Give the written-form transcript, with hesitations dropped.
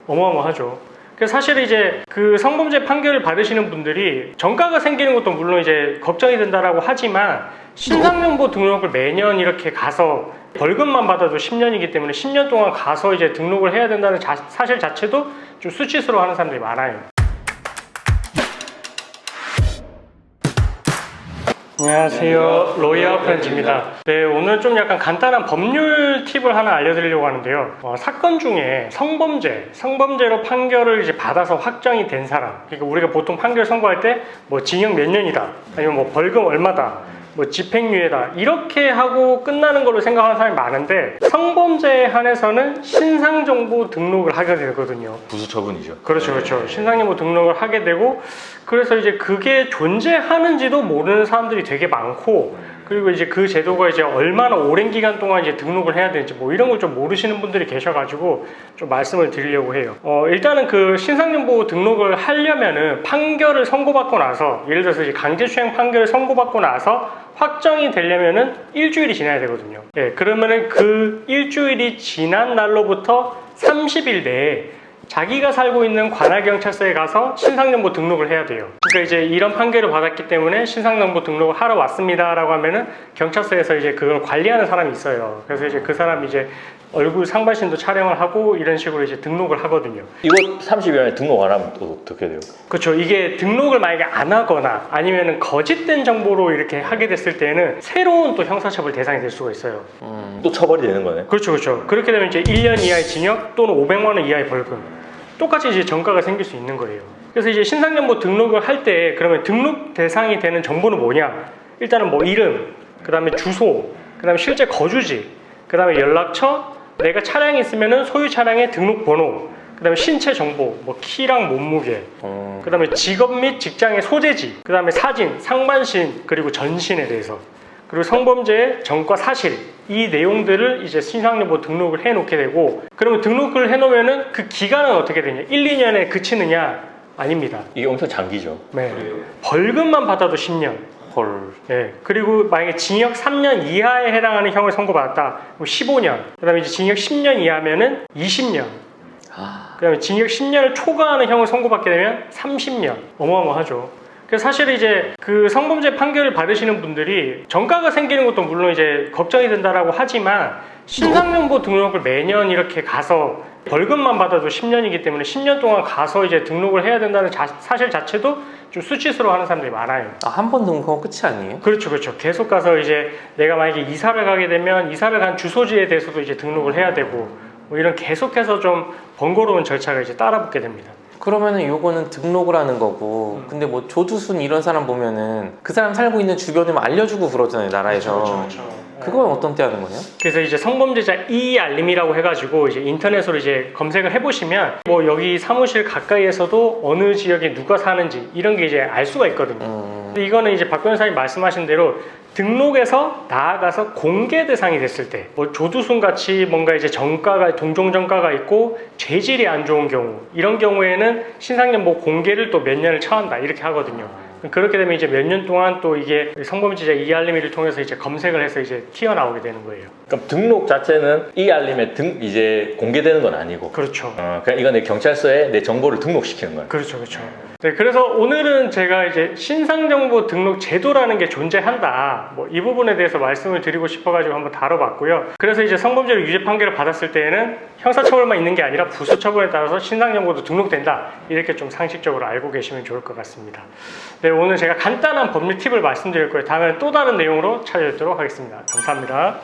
어마어마하죠. 그래서 사실 이제 그 성범죄 판결을 받으시는 분들이 전과가 생기는 것도 물론 이제 걱정이 된다라고 하지만 신상정보 등록을 매년 이렇게 가서 벌금만 받아도 10년이기 때문에 10년 동안 가서 이제 등록을 해야 된다는 사실 자체도 좀 수치스러워하는 사람들이 많아요. 안녕하세요. 로이어 프렌즈입니다. 네, 오늘 좀 약간 간단한 법률 팁을 하나 알려드리려고 하는데요. 사건 중에 성범죄로 판결을 이제 받아서 확정이 된 사람, 그러니까 우리가 보통 판결 선고할 때 뭐 징역 몇 년이다, 아니면 뭐 벌금 얼마다, 뭐 집행유예다 이렇게 하고 끝나는 걸로 생각하는 사람이 많은데 성범죄에 한해서는 신상정보 등록을 하게 되거든요. 부수처분이죠. 그렇죠. 신상정보 등록을 하게 되고 그래서 이제 그게 존재하는지도 모르는 사람들이 되게 많고 그리고 이제 그 제도가 이제 얼마나 오랜 기간 동안 이제 등록을 해야 되는지 뭐 이런 걸 좀 모르시는 분들이 계셔가지고 좀 말씀을 드리려고 해요. 일단은 그 신상정보 등록을 하려면은 판결을 선고받고 나서 예를 들어서 이제 강제추행 판결을 선고받고 나서 확정이 되려면은 일주일이 지나야 되거든요. 네, 그러면은 그 일주일이 지난 날로부터 30일 내에 자기가 살고 있는 관할경찰서에 가서 신상정보 등록을 해야 돼요. 그러니까 이제 이런 판결을 받았기 때문에 신상정보 등록을 하러 왔습니다 라고 하면은 경찰서에서 이제 그걸 관리하는 사람이 있어요. 그래서 이제 그 사람이 이제 얼굴 상반신도 촬영을 하고 이런 식으로 이제 등록을 하거든요. 이거 30일 안에 등록 안 하면 또 어떻게 돼요? 그렇죠. 이게 등록을 만약에 안 하거나 아니면은 거짓된 정보로 이렇게 하게 됐을 때는 새로운 또 형사처벌 대상이 될 수가 있어요. 또 처벌이 되는 거네. 그렇죠. 그렇게 되면 이제 1년 이하의 징역 또는 500만 원 이하의 벌금. 똑같이 이제 전과가 생길 수 있는 거예요. 그래서 이제 신상정보 등록을 할 때 그러면 등록 대상이 되는 정보는 뭐냐? 일단은 뭐 이름, 그 다음에 주소, 그 다음에 실제 거주지, 그 다음에 연락처, 내가 차량이 있으면은 소유 차량의 등록번호, 그 다음에 신체 정보, 뭐 키랑 몸무게, 그 다음에 직업 및 직장의 소재지, 그 다음에 사진, 상반신, 그리고 전신에 대해서, 그리고 성범죄의 전과 사실, 이 내용들을 이제 신상정보 등록을 해놓게 되고, 그러면 등록을 해놓으면은 그 기간은 어떻게 되냐? 1, 2년에 그치느냐? 아닙니다. 이게 엄청 장기죠. 네. 벌금만 받아도 10년. 헐. 네. 그리고 만약에 징역 3년 이하에 해당하는 형을 선고받았다. 그럼 15년. 그 다음에 이제 징역 10년 이하면은 20년. 그 다음에 징역 10년을 초과하는 형을 선고받게 되면 30년. 어마어마하죠. 그래서 사실 이제 그 성범죄 판결을 받으시는 분들이 전과가 생기는 것도 물론 이제 걱정이 된다라고 하지만 신상정보 등록을 매년 이렇게 가서 벌금만 받아도 10년이기 때문에 10년 동안 가서 이제 등록을 해야 된다는 사실 자체도 좀 수치스러워하는 사람들이 많아요. 한 번 등록하고 끝이 아니에요? 그렇죠. 계속 가서 이제 내가 만약에 이사를 가게 되면 이사를 간 주소지에 대해서도 이제 등록을 해야 되고 뭐 이런 계속해서 좀 번거로운 절차가 이제 따라붙게 됩니다. 그러면은 요거는 등록을 하는 거고 근데 뭐 조두순 이런 사람 보면은 그 사람 살고 있는 주변에 알려주고 그러잖아요, 나라에서. 그렇죠. 그건 어떤 때 하는 거예요? 그래서 이제 성범죄자 이알림이라고 해가지고 이제 인터넷으로 이제 검색을 해보시면 뭐 여기 사무실 가까이에서도 어느 지역에 누가 사는지 이런 게 이제 알 수가 있거든요. 근데 이거는 이제 박 변호사님 말씀하신 대로 등록에서 나아가서 공개 대상이 됐을 때, 뭐 조두순 같이 뭔가 이제 동종 전과가 있고 죄질이 안 좋은 경우, 이런 경우에는 신상정보 공개를 또 몇 년을 처한다 이렇게 하거든요. 그렇게 되면 이제 몇 년 동안 또 이게 성범죄자 이알림을 통해서 이제 검색을 해서 이제 튀어나오게 되는 거예요. 그럼 등록 자체는 이 알림에 이제 공개되는 건 아니고. 그렇죠. 그냥 이건 내 경찰서에 내 정보를 등록시키는 거예요. 그렇죠. 네, 그래서 오늘은 제가 이제 신상정보 등록 제도라는 게 존재한다. 뭐 이 부분에 대해서 말씀을 드리고 싶어가지고 한번 다뤄봤고요. 그래서 이제 성범죄로 유죄 판결을 받았을 때에는 형사처벌만 있는 게 아니라 부수처벌에 따라서 신상정보도 등록된다. 이렇게 좀 상식적으로 알고 계시면 좋을 것 같습니다. 네, 오늘 제가 간단한 법률 팁을 말씀드릴 거예요. 다음에 또 다른 내용으로 찾아뵙도록 하겠습니다. 감사합니다.